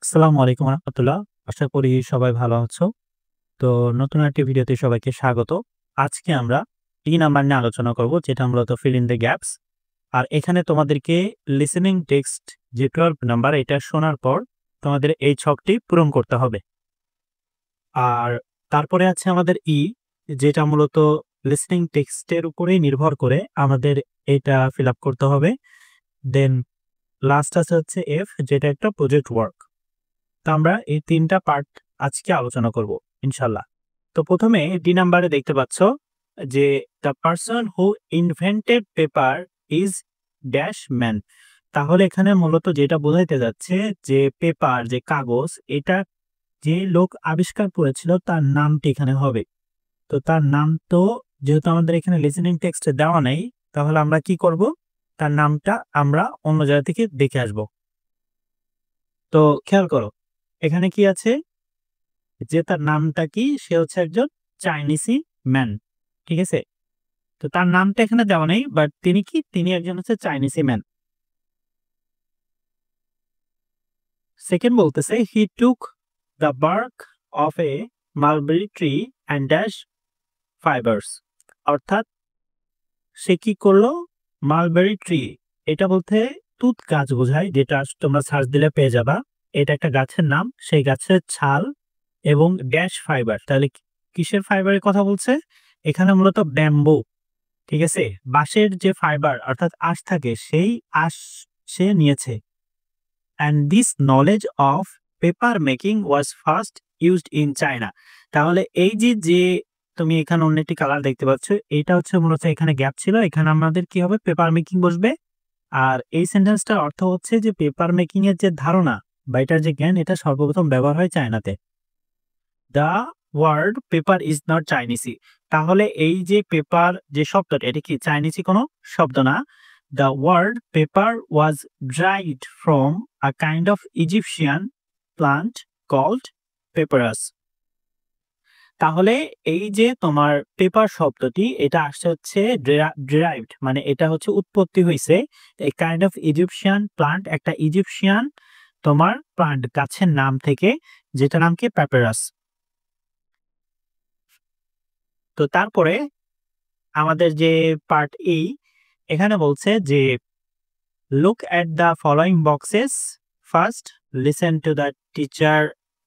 আসসালামু আলাইকুম রহমতুল্লাহ। আশা করি সবাই ভালো আছো। তো নতুন একটি ভিডিওতে সবাইকে স্বাগত। আজকে আমরা ৩ নাম্বার নিয়ে আলোচনা করব, যেটা মূলত ফিল ইন দ্য গ্যাপস। আর এখানে তোমাদেরকে লিসেনিং টেক্সট যে 12 নাম্বার, এটা শোনার পর তোমাদের এই ছকটি পূরণ করতে হবে। আর তারপরে আছে আমাদের যেটা মূলত লিসেনিং টেক্সটের উপরেই নির্ভর করে আমাদের এটা ফিল আপ করতে হবে। দেন লাস্ট আছে হচ্ছে এফ, যেটা একটা প্রজেক্ট ওয়ার্ক। তো আমরা এই ৩টা পার্ট আজকে আলোচনা করব ইনশাল্লাহ। তো প্রথমে ডি নাম্বারে দেখতে পাচ্ছ যে the person who invented paper is dash man. তাহলে এখানে মূলত যেটা বোঝাইতে যাচ্ছে যে পেপার, যে কাগজ, এটা যে লোক আবিষ্কার করেছিল তার নামটি এখানে হবে। তো তার নাম তো যেহেতু আমাদের এখানে লিসেনিং টেক্সটে দেওয়া নেই, তাহলে আমরা কি করব, তার নামটা আমরা অন্য জায়গা থেকে দেখে আসব। তো খেয়াল করো এখানে কি আছে, যে তার নামটা কি, সে হচ্ছে একজন চাইনিসি ম্যান। ঠিক আছে, তো তার নামটা এখানে দেওয়া নেই, বাট তিনি কি, তিনি একজন হচ্ছে চাইনিসি ম্যান। সেকেন্ড বলতেছে he took the bark of a mulberry tree and dash fibres. অর্থাৎ সে কি করলো, মালবেরি ট্রি, এটা বলতে তুত গাছ বোঝায়, যেটা তোমরা সার্চ দিলে পেয়ে যাবা। এটা একটা গাছের নাম, সেই গাছের ছাল এবং ড্যাশ ফাইবার। তাহলে কিসের ফাইবারের কথা বলছে এখানে, মূলত ব্যাম্বু। ঠিক আছে, বাঁশের যে ফাইবার অর্থাৎ আঁশ থাকে, সেই আঁশ সে নিয়েছে। And this knowledge of paper making was first used in China. তাহলে এই যে যে তুমি এখানে অন্য একটি কালার দেখতে পাচ্ছ, এটা হচ্ছে মূলত এখানে গ্যাপ ছিল, এখানে আমাদের কি হবে, পেপার মেকিং বসবে। আর এই সেন্টেন্সটার অর্থ হচ্ছে যে পেপার মেকিং এর যে ধারণা বা এটার যে জ্ঞান, এটা সর্বপ্রথম ব্যবহার হয় চায়নাতে। The word paper is not Chinese. তাহলে এই যে পেপার যে শব্দটা, এটা কি চাইনিসি কোনো শব্দ না। The word paper was derived from a kind of Egyptian plant called papyrus. তাহলে এই যে তোমার পেপার শব্দটি, এটা আসছে হচ্ছে ডেরাইভড, মানে এটা হচ্ছে উৎপত্তি হয়েছে এই কাইন্ড অফ ইজিপশিয়ান প্লান্ট, একটা ইজিপশিয়ান তোমার প্লান্ট গাছের নাম থেকে, যেটা নাম কি প্যাপেরাস। তো তারপরে আমাদের যে পার্ট এখানে বলছে যে look at the following boxes, first listen to the teacher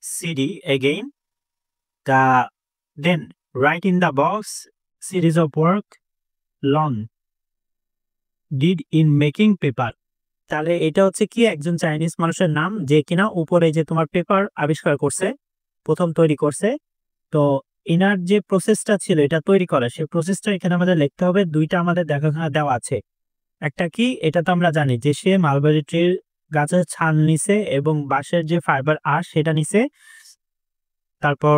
CD again, the then write in the box series of work long did in making paper. তাহলে এটা হচ্ছে কি, একজন চাইনিজ মানুষের নাম, যে কিনা উপরে যে তোমার পেপার আবিষ্কার করছে, প্রথম তৈরি করছে। তো এনার যে প্রসেসটা ছিল এটা তৈরি করা, সেই প্রসেসটা এখানে আমাদের লিখতে হবে। দুইটা আমাদের দেখাশোনা দেওয়া আছে। একটা কি, এটা তো আমরা জানি যে সে মালবেরি ট্রির গাছের ছাল নিছে এবং বাঁশের যে ফাইবার আঁশ সেটা নিছে। তারপর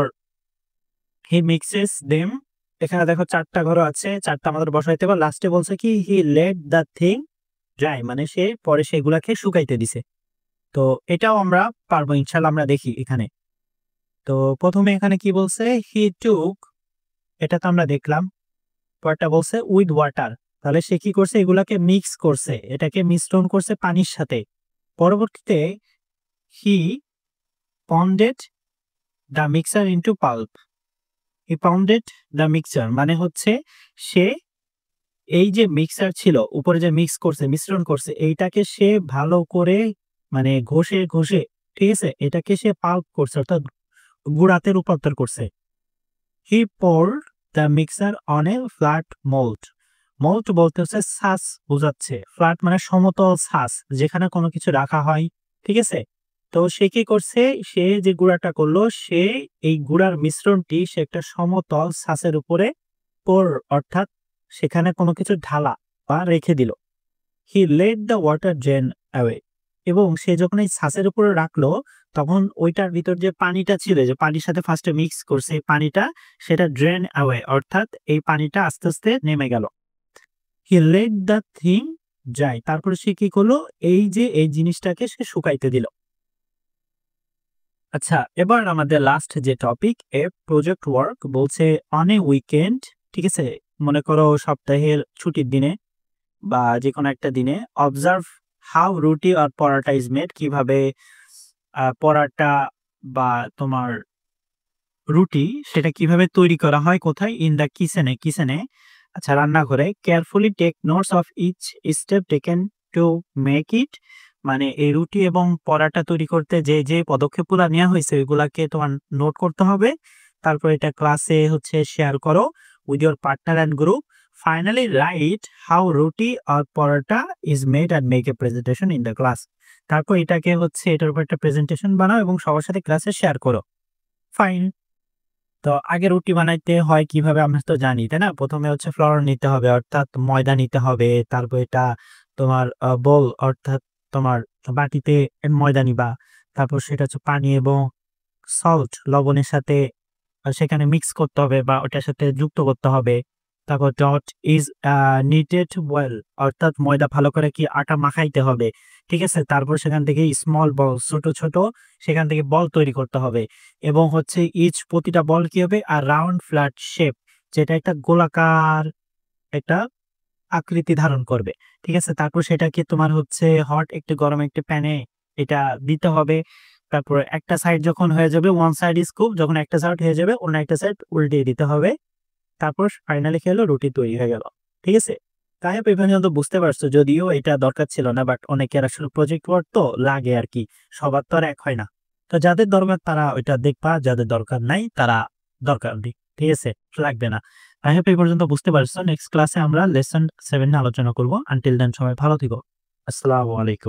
হি মিক্সেস দেম, এখানে দেখো 4টা ঘর আছে, 4টা আমাদের বসাইতে হবে। লাস্টে বলছে কি he let the thing dry, মানে সে পরে সেগুলাকে শুকাইতে দিছে। তো এটাও আমরা পারবো ইনশাল্লাহ, আমরা দেখি এখানে। তো প্রথমে এখানে কি বলছে, হি টুক, এটা তো আমরা দেখলাম। পরটা বলছে উইথ ওয়াটার, তাহলে সে কি করছে, এগুলাকে মিক্স করছে, এটাকে মিশ্রণ করছে পানির সাথে। পরবর্তীতে he pounded the mixer into pulp. He pounded the mixer মানে হচ্ছে সে এই যে মিক্সার ছিল, উপরে যে মিক্স করছে, মিশ্রণ করছে, এইটাকে সে ভালো করে মানে ঘষে ঘষে, ঠিক আছে, এটাকে সে পাল্প করছে, অর্থাৎ গুঁড়াতে রূপান্তর করছে। হি poured the mixer on a flat mould. Mould বলতে হচ্ছে ছাঁচ বোঝাচ্ছে, ফ্ল্যাট মানে সমতল ছাঁচ, যেখানে কোনো কিছু রাখা হয়। ঠিক আছে, তো সে কি করছে, সে যে গুঁড়াটা করলো, সে এই গুঁড়ার মিশ্রণটি সে একটা সমতল ছাঁচের উপরে অর্থাৎ সেখানে কোনো কিছু ঢালা বা রেখে দিল। He let the water drain away, এবং সে যখন এই ছাঁচের উপরে রাখলো, তখন ওইটার ভিতর যে পানিটা ছিল, যে পানির সাথে ফার্স্টে মিক্স করছে এই পানিটা, সেটা ড্রেন অ্যাওয়ে, অর্থাৎ এই পানিটা আস্তে আস্তে নেমে গেল। He let the thing dry, তারপরে সে কি করলো, এই যে এই জিনিসটাকে সে শুকাইতে দিল। আচ্ছা, এবার আমাদের লাস্ট যে টপিক, এ প্রজেক্ট ওয়ার্ক, বলছে অন এ উইকেন্ড। ঠিক আছে, মনে করো সপ্তাহের ছুটির দিনে বা যে কোনো একটা দিনে, অবজার্ভ হাউ রুটি আর পরাটা ইজ মেড, কিভাবে পরাটা বা তোমার রুটি সেটা কিভাবে তৈরি করা হয় কোথায়? ইন দ্য কিচেনে আচ্ছা রান্নাঘরে। Carefully take notes of each step taken to make it. মানে এই রুটি এবং পরাটা তৈরি করতে যে পদক্ষেপগুলা নেওয়া হয়েছে ওইগুলাকে তোমার নোট করতে হবে। তারপর এটা ক্লাসে হচ্ছে শেয়ার করো with your partner and group. Finally write how roti or paratha is made and make a presentation in the class. তারপর এটাকে হচ্ছে এটার উপর একটা প্রেজেন্টেশন বানাও এবং সবার সাথে ক্লাসে শেয়ার করো। ফাইন। তো আগে রুটি বানাইতে হয় কিভাবে আমরা তো জানি, তাই না? প্রথমে হচ্ছে ফ্লোর নিতে হবে অর্থাৎ ময়দা নিতে হবে। তারপর এটা তোমার বোল অর্থাৎ তোমার বাটিতে ময়দা নিবা। তারপর সেটা হচ্ছে পানি এবং সল্ট লবণের সাথে সেখানে মিক্স করতে হবে বা ওটার সাথে যুক্ত করতে হবে। তারপর ডট ইজ নিটেড ওয়েল অর্থাৎ ময়দা ভালো করে কি আটা মাখাইতে হবে। ঠিক আছে? তারপর সেখান থেকে স্মল বল ছোট সেখান থেকে বল তৈরি করতে হবে এবং হচ্ছে প্রতিটা বল কি হবে আর রাউন্ড ফ্ল্যাট শেপ যেটা একটা গোলাকার একটা আকৃতি ধারণ করবে। ঠিক আছে? তারপর সেটাকে তোমার হচ্ছে একটু গরম একটা প্যানে এটা দিতে হবে। তারপর একটা সাইড যখন হয়ে যাবে ওয়ান সাইড ইজ কুক, যখন একটা সাইড হয়ে যাবে অন্য একটা সাইড উল্টিয়ে দিতে হবে। তারপর ফাইনালি কি হলো? রুটি তৈরি হয়ে গেল। ঠিক আছে? তাই হোপ এখানে পর্যন্ত বুঝতে পারছো, যদিও এটা দরকার ছিল না, বাট অনেকের আসলে প্রজেক্ট ওয়ার্ক তো লাগে আরকি। সবার তো আর এক হয় না। তো যাদের দরকার তারা ওইটা দেখবা, যাদের দরকার নাই তারা দরকার নেই। ঠিক আছে? লাগবে না। আই হোপ এই পর্যন্ত বুঝতে পারছো। নেক্সট ক্লাসে আমরা লেসন 7 নিয়ে আলোচনা করব। আনটিল দেন সবাই ভালো থেকো। আসসালামু আলাইকুম।